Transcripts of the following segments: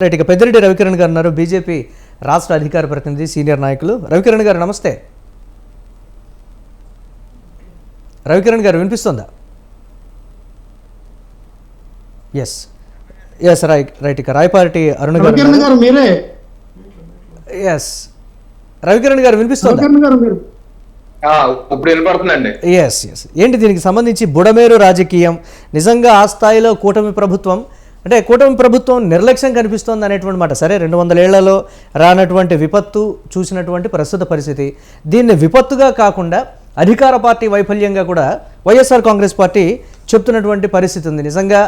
Right. ఇక పెద్దిరెడ్డి రవికిరణ్ గారు ఉన్నారు, బీజేపీ రాష్ట్ర అధికార ప్రతినిధి, సీనియర్ నాయకులు. రవికిరణ్ గారు నమస్తే. రవికిరణ్ గారు వినిపిస్తుందా? Yes yes right. ఇక రాయపాటి అరుణ్ గారు మీరే. ఎస్ రవికిరణ్ గారు వినిపిస్తుందా? ఇప్పుడు వినపడుతుందండి. ఎస్ ఎస్ ఏంటి దీనికి సంబంధించి బుడమేరు రాజకీయం నిజంగా ఆ స్థాయిలో కూటమి ప్రభుత్వం అంటే కూటమి ప్రభుత్వం నిర్లక్ష్యం కనిపిస్తోంది అనేటువంటి మాట. సరే, 200 ఏళ్లలో రానటువంటి విపత్తు చూసినటువంటి ప్రస్తుత పరిస్థితి, దీన్ని విపత్తుగా కాకుండా అధికార పార్టీ వైఫల్యంగా కూడా వైఎస్ఆర్ కాంగ్రెస్ పార్టీ చెప్తున్నటువంటి పరిస్థితి ఉంది. నిజంగా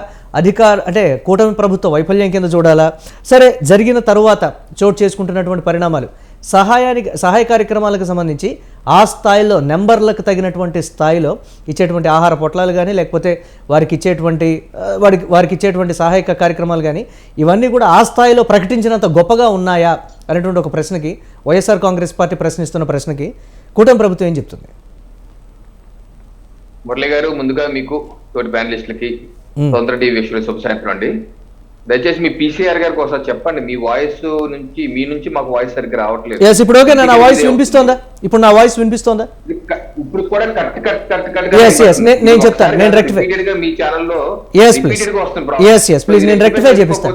అంటే కూటమి ప్రభుత్వ వైఫల్యం కింద చూడాలా? సరే, జరిగిన తరువాత చోటు చేసుకుంటున్నటువంటి పరిణామాలు, సహాయ కార్యక్రమాలకు సంబంధించి ఆ స్థాయిలో నెంబర్లకు తగినటువంటి స్థాయిలో ఇచ్చేటువంటి ఆహార పొట్లాలు కానీ, లేకపోతే వారికి ఇచ్చేటువంటి సహాయక కార్యక్రమాలు కానీ, ఇవన్నీ కూడా ఆ స్థాయిలో ప్రకటించినంత గొప్పగా ఉన్నాయా అనేటువంటి ఒక ప్రశ్నకి, వైఎస్ఆర్ కాంగ్రెస్ పార్టీ ప్రశ్నిస్తున్న ప్రశ్నకి కూటమి ప్రభుత్వం ఏం చెప్తుంది? మురళి గారు, ముందుగా మీకు తోటి ప్యానలిస్టులకి తొందర టీవీ విషయంలో శుభ సాయంత్రం అండి. దయచేసి మీ పీసీఆర్ గారికి ఒకసారి చెప్పండి, మీ నుంచి మాకు వాయిస్ సరిగ్గా రావట్లేదు. ఇప్పుడు ఓకే, నా వాయిస్ వినిపిస్తోందా? ఇప్పుడు నా వాయిస్ వినిపిస్తోందా? ఇప్పుడు కూడా నేను చెప్తాను, నేను రెక్టిఫై మీ ఛానల్లో ప్లీజ్ నేను రెక్టిఫై చేపిస్తాను.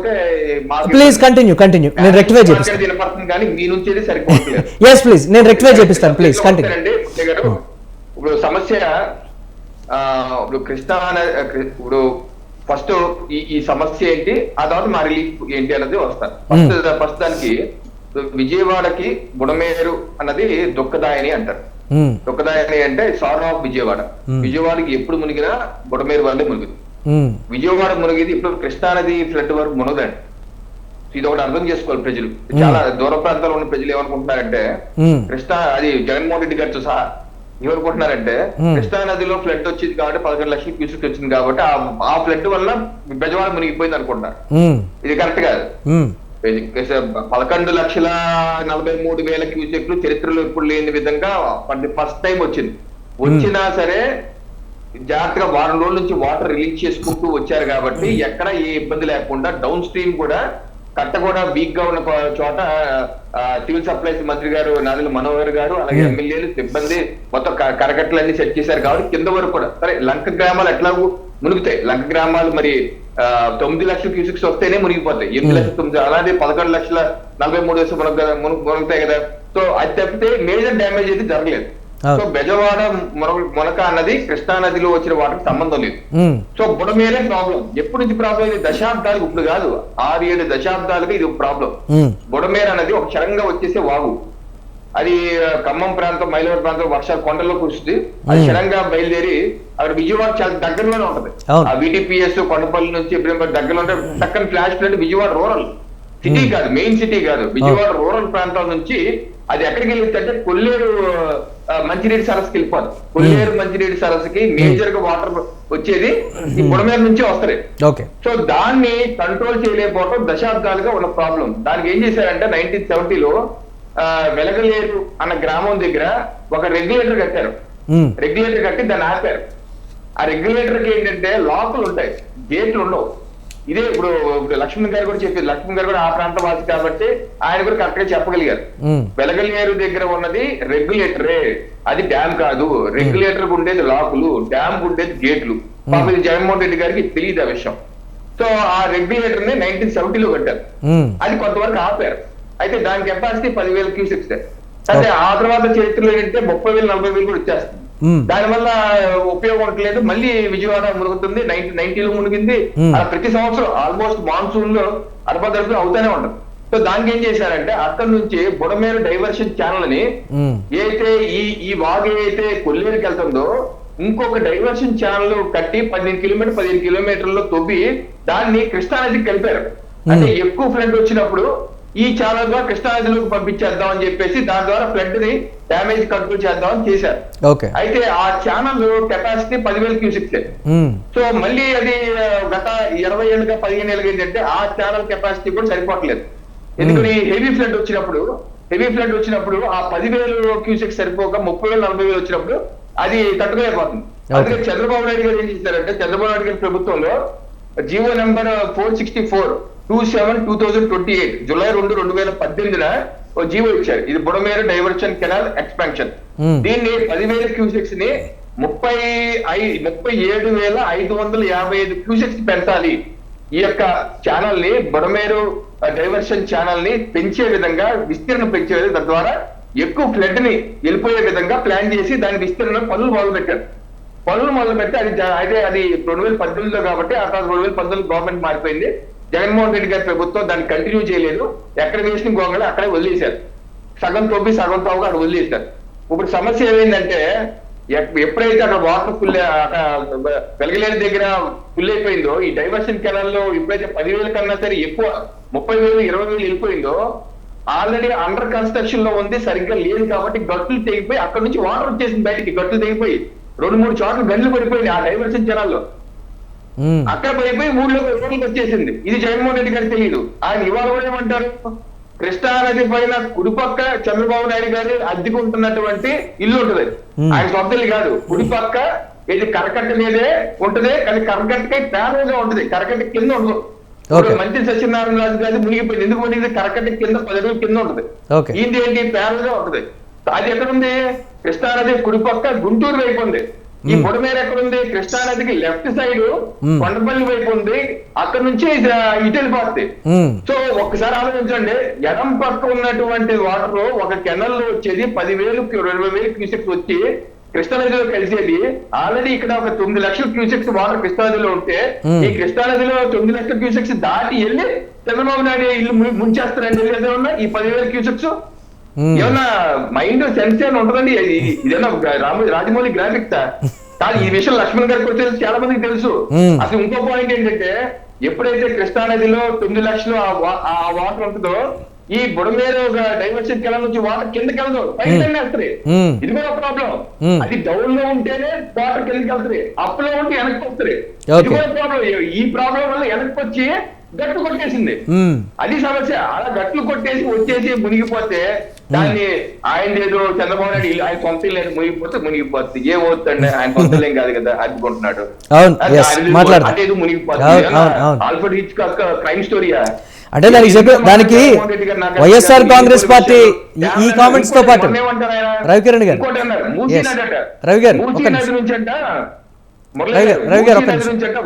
ప్లీజ్ కంటిన్యూ నేను రెక్టిఫై చేపిస్తాను. వినపడుతుంది కానీ మీ నుంచి సరిపోవట్లేదు. ఎస్ ప్లీజ్ నేను రెక్టిఫై చేపిస్తాను. Please continue. ఇప్పుడు సమస్య ఇప్పుడు ఇప్పుడు ఫస్ట్ ఈ సమస్య ఏంటి, ఆ తర్వాత మా రిలీఫ్ ఏంటి అన్నది వస్తాను. ఫస్ట్ దానికి విజయవాడకి బుడమేరు అన్నది దుఃఖదాయని అంటారు. దుఃఖదాయని అంటే సార్ ఆఫ్ విజయవాడ. విజయవాడకి ఎప్పుడు మునిగినా బుడమేరు వల్లే మునిగింది. విజయవాడ మునిగింది, ఇప్పుడు కృష్ణానది ఫ్లడ్ వరకు మునగదండి. ఇది ఒకటి అర్థం చేసుకోవాలి ప్రజలు. చాలా దూర ప్రాంతాల్లో ఉన్న ప్రజలు ఏమనుకుంటున్నారంటే, అది జగన్మోహన్ రెడ్డి గారితో సహా ఏమనుకుంటున్నారంటే, కృష్ణా నదిలో ఫ్లడ్ వచ్చింది కాబట్టి 11 లక్షల క్యూసెక్ వచ్చింది కాబట్టి ఆ ఫ్లడ్ వల్ల బెజవాడ మునిగిపోయింది అనుకుంటున్నారు. ఇది కరెక్ట్ కాదు. 11,43,000 క్యూసెక్లు చరిత్రలో ఎప్పుడు లేని విధంగా ఫస్ట్ టైం వచ్చింది. వచ్చినా సరే జాగ్రత్తగా వారం రోజుల నుంచి వాటర్ రిలీజ్ చేసుకుంటూ వచ్చారు కాబట్టి ఎక్కడ ఏ ఇబ్బంది లేకుండా డౌన్ స్ట్రీమ్ కూడా కట్ట కూడా వీక్ గా ఉన్న చోట సివిల్ సప్లైస్ మంత్రి గారు నాదెళ్ల మనోహర్ గారు, అలాగే ఎమ్మెల్యేలు, సిబ్బంది మొత్తం కరకట్టలన్నీ సెట్ చేశారు కాబట్టి కింద వరకు కూడా సరే. లంక గ్రామాలు ఎట్లాగూ మునుగుతాయి. లంక గ్రామాలు మరి 9 లక్షల క్యూసిక్స్ వస్తేనే మునిగిపోతాయి. 8,9,000 అలాగే 11,43,000 మునుగుతాయి కదా. సో అది తప్పితే మేజర్ డ్యామేజ్ అయితే జరగలేదు. సో బెజవాడ మొనక అన్నది కృష్ణా నదిలో వచ్చిన వాటికి సంబంధం లేదు. సో బుడమేరే ప్రాబ్లం. ఎప్పటి నుంచి ప్రాబ్లం? ఇది దశాబ్దాలకు, ఇప్పుడు కాదు 6-7 దశాబ్దాలుగా ఇది ఒక ప్రాబ్లం. బుడమేర అనేది ఒక క్షణంగా వచ్చేసే వాగు. అది ఖమ్మం ప్రాంతం, మైలవరం ప్రాంతం వర్షాలు కొండల్లో కురుస్తుంది. అది క్షణంగా బయలుదేరి అక్కడ విజయవాడ చాలా దగ్గరలోనే ఉంటది. ఆ విటిపిఎస్ కొండపల్లి నుంచి దగ్గరలో ఉంటే టక్కన flash flood. Vijayawada rural city కాదు, మెయిన్ సిటీ కాదు, విజయవాడ రూరల్ ప్రాంతాల నుంచి అది ఎక్కడికి వెళ్ళింది అంటే కొల్లేరు మంచినీటి సరస్సుకి వెళ్ళిపోదు. కొల్లేరు మంచినీటి సరస్సుకి మేజర్ గా వాటర్ వచ్చేది ఈ బుడమేరు నుంచి వస్తాయి. సో దాన్ని కంట్రోల్ చేయలేకపోవడం దశాబ్దాలుగా ఉన్న ప్రాబ్లం. దానికి ఏం చేశారంటే 1970లో వెలగలేరు అన్న గ్రామం దగ్గర ఒక రెగ్యులేటర్ కట్టారు. రెగ్యులేటర్ కట్టి దాన్ని ఆపారు. ఆ రెగ్యులేటర్ కి ఏంటంటే లాకులు ఉంటాయి, గేట్లు ఉండవు. ఇదే ఇప్పుడు లక్ష్మణ్ గారు కూడా చెప్పేది. లక్ష్మణ్ గారు కూడా ఆ ప్రాంత వాసి కాబట్టి ఆయన కూడా కరెక్ట్ గా చెప్పగలిగారు. వెలగలేరు దగ్గర ఉన్నది రెగ్యులేటరే, అది డ్యామ్ కాదు. రెగ్యులేటర్ ఉండేది లాకులు, డ్యామ్ ఉండేది గేట్లు. పాపం జగన్మోహన్ రెడ్డి గారికి తెలియదు ఆ విషయం. సో ఆ రెగ్యులేటర్ ని 1970లో కట్టారు. అది కొంతవరకు ఆపారు. అయితే దాని కెపాసిటీ 10,000 క్యూసెక్స్. అంటే ఆ తర్వాత చరిత్రలో ఏంటంటే 30,000, 40,000 కూడా వచ్చేస్తుంది. దానివల్ల ఉపయోగం ఉండలేదు. మళ్ళీ విజయవాడ మునుగుతుంది. 1990లో మునిగింది. ప్రతి సంవత్సరం ఆల్మోస్ట్ మాన్సూన్ లో అడపదడపలు అవుతానే ఉంటుంది. సో దానికి ఏం చేశారంటే అక్కడ నుంచి బుడమేరు డైవర్షన్ ఛానల్ అని ఏదైతే ఈ వాగు ఏదైతే కొల్లేరుకి వెళ్తుందో ఇంకొక డైవర్షన్ ఛానల్ కట్టి 15 కిలోమీటర్లో తవ్వి దాన్ని కృష్ణానదికి కలిపారు. అంటే ఎక్కువ ఫ్లడ్ వచ్చినప్పుడు ఈ ఛానల్ ద్వారా కృష్ణానదిలోకి పంపించేద్దాం అని చెప్పేసి దాని ద్వారా ఫ్లడ్ ని డ్యామేజ్ కంట్రోల్ చేద్దామని చేశారు. అయితే ఆ ఛానల్ కెపాసిటీ 10,000 క్యూసెక్స్. సో మళ్ళీ అది గత 20 ఏళ్ళుగా 15 ఏళ్ళుగా ఏంటంటే ఆ ఛానల్ కెపాసిటీ కూడా సరిపోవట్లేదు. ఎందుకని హెవీ ఫ్లడ్ వచ్చినప్పుడు ఆ 10,000 క్యూసెక్స్ సరిపోక 30,000, 40,000 వచ్చినప్పుడు అది తట్టుకోలేకపోతుంది. అందుకే చంద్రబాబు నాయుడు గారు ఏం చేశారంటే, చంద్రబాబు నాయుడు గారి ప్రభుత్వంలో జీవో నెంబర్ 464 27/2028 జూలై 2, 2018 ఓ జీవో ఇచ్చారు. ఇది బుడమేరు డైవర్షన్ కెనాల్ ఎక్స్పాన్షన్. దీన్ని 10,000 క్యూసెక్స్ ని 37,555 క్యూసెక్స్ పెంచాలి. ఈ యొక్క ఛానల్ ని బుడమేరు డైవర్షన్ ఛానల్ ని పెంచే విధంగా, విస్తీర్ణం పెంచే విధంగా, తద్వారా ఎక్కువ ఫ్లడ్ ని వెళ్ళిపోయే విధంగా ప్లాన్ చేసి దాని విస్తీర్ణ పనులు మొదలుపెట్టారు. అది 2018లో కాబట్టి ఆ తర్వాత 2019 గవర్నమెంట్ మారిపోయింది. జగన్మోహన్ రెడ్డి గారి ప్రభుత్వం దాన్ని కంటిన్యూ చేయలేదు. ఎక్కడ వేసిన గోంగళ అక్కడే వదిలేశారు. సగం తవ్వి సగం తవ్వగా అక్కడ వదిలేశారు. ఇప్పుడు సమస్య ఏమైందంటే ఎప్పుడైతే అక్కడ వాటర్ ఫుల్ వెలగలేని దగ్గర ఫుల్ అయిపోయిందో, ఈ డైవర్షన్ కెనాల్ లో ఎప్పుడైతే 10,000 కన్నా సరే ఎక్కువ 30,000, 20,000 వెళ్ళిపోయిందో, ఆల్రెడీ అండర్ కన్స్ట్రక్షన్ లో ఉంది, సరిగ్గా లేదు కాబట్టి గట్టులు తెగిపోయి అక్కడ నుంచి వాటర్ వచ్చేసింది బయటికి. గట్టులు తెగిపోయి 2-3 చోట్ల గంటలు పడిపోయింది ఆ డైవర్షన్ ఛానల్లో. అక్కడ పడిపోయి రోడ్లకు వచ్చేసింది. ఇది జగన్మోహన్ రెడ్డి గారికి తెలియదు. ఆయన ఇవాళ కూడా ఏమంటారు, కృష్ణా నది పైన కుడిపక్క చంద్రబాబు నాయుడు గారు అద్దెకుంటున్నటువంటి ఇల్లు ఉంటది. ఆయన సొంత ఇల్లు కాదు, కుడిపక్క ఇది కరకట్ట మీదే ఉంటది. కానీ కరకట్టకి ప్యారల్గా ఉంటది, కరకట్ట కింద ఉండదు. మంచి సత్యనారాయణ రాజు గారి మునిగిపోయింది. ఎందుకు మునిగింది? కరకట్ట కింద 10 అడుగుల కింద ఉంటది. ఇది ఏంటి, ప్యారల్ గా ఉంటది. అది ఎక్కడుంది? కృష్ణా నది కుడిపక్క గుంటూరు వైపు ఉంది. ఈ బుడమేరు ఎక్కడుంది? కృష్ణా నదికి లెఫ్ట్ సైడ్ కొండపల్లి వైపు ఉంది. అక్కడ నుంచి ఇటు వెళ్ళిపోతుంది. సో ఒక్కసారి ఆలోచించండి, ఎడం పక్క ఉన్నటువంటి వాటర్ ఒక కెనల్ లో వచ్చేది 10,000, 20,000 క్యూసెక్స్ వచ్చి కృష్ణా నదిలో కలిసేది. ఆల్రెడీ ఇక్కడ ఒక 9 లక్షల క్యూసెక్స్ వాటర్ కృష్ణా నదిలో ఉంటే, ఈ కృష్ణా నదిలో 9 లక్షల క్యూసెక్స్ దాటి వెళ్ళి చంద్రబాబు నాయుడు ఇల్లు ముంచేస్తారండి. ఏదైనా ఈ 10,000 క్యూసెక్స్ ఏమన్నా మైండ్ సెన్స్ ఏమైనా ఉంటుందండి? ఇదేనా రాజమౌళి గ్రాఫిక్స్ కాదు. ఈ విషయం లక్ష్మణ్ గారికి వచ్చేది చాలా మందికి తెలుసు. అసలు ఇంకో పాయింట్ ఏంటంటే, ఎప్పుడైతే కృష్ణా నదిలో 9 లక్షలు ఆ వాటర్ ఉంటుందో, ఈ బుడమేరు డైవర్షన్ కెనాల్ నుంచి వాటర్ కిందకి వెళ్దు, పైకి వేస్తారు. ఇది కూడా ప్రాబ్లం. అది డౌన్ లో ఉంటేనే వాటర్ కిందకి వెళ్తాయి, అప్ లో ఉంటే వెనక్కి వస్తుంది. ఇది కూడా ప్రాబ్లం. ఈ ప్రాబ్లం వల్ల వెనక్కి వచ్చి గట్లు కొట్టేసింది. అది సమస్య. అలా గట్లు కొట్టేసి వచ్చేసి మునిగిపోతే దాన్ని ఆయన ఏదో చంద్రబాబు నాయుడు ఆయన సొంత లేదు మునిగిపోతుంది. ఏమవుతుందండి, ఆయన సొంత ఏం కాదు కదా, అడ్డుకుంటున్నాడు. అదేదో మునిగిపోతుంది. ఆల్ఫర్డ్ హిచ్కాక్ క్రైమ్ స్టోరీయా అంటే దానికి వైఎస్ఆర్ కాంగ్రెస్ పార్టీ ఈ కామెంట్స్ తో పాటు రవికిరణ్ గారు రవి గారు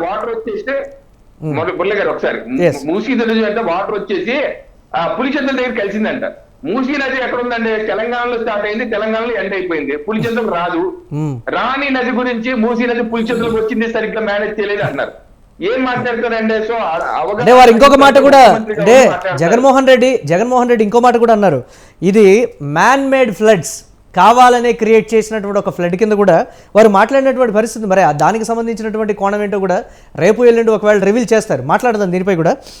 వాటర్ వచ్చేస్తే మురళి గారు ఒకసారి మూసీ నది అంటే వాటర్ వచ్చేసి పులిచెంతల దగ్గర కలిసిందంట. మూసీ నది ఎక్కడ ఉందండి? తెలంగాణలో స్టార్ట్ అయింది, తెలంగాణలో ఎండ్ అయిపోయింది. పులిచెంతలకు రాదు. రాణి నది గురించి మూసీ నది పులిచెంతలకు వచ్చింది, సరిగ్గా మేనేజ్ చేయలేదు అన్నారు. ఏం మాట్లాడతారండి? సో అంటే వారు ఇంకొక మాట కూడా, అంటే జగన్మోహన్ రెడ్డి ఇంకో మాట కూడా అన్నారు, ఇది మ్యాన్ మేడ్ ఫ్లడ్స్, కావాలనే క్రియేట్ చేసినటువంటి ఒక ఫ్లడ్ కింద కూడా వారు మాట్లాడినటువంటి పరిస్థితి. మరి దానికి సంబంధించినటువంటి కోణం ఏంటో కూడా రేపు ఎల్లుండి ఒకవేళ రివీల్ చేస్తారు, మాట్లాడదాం దీనిపై కూడా.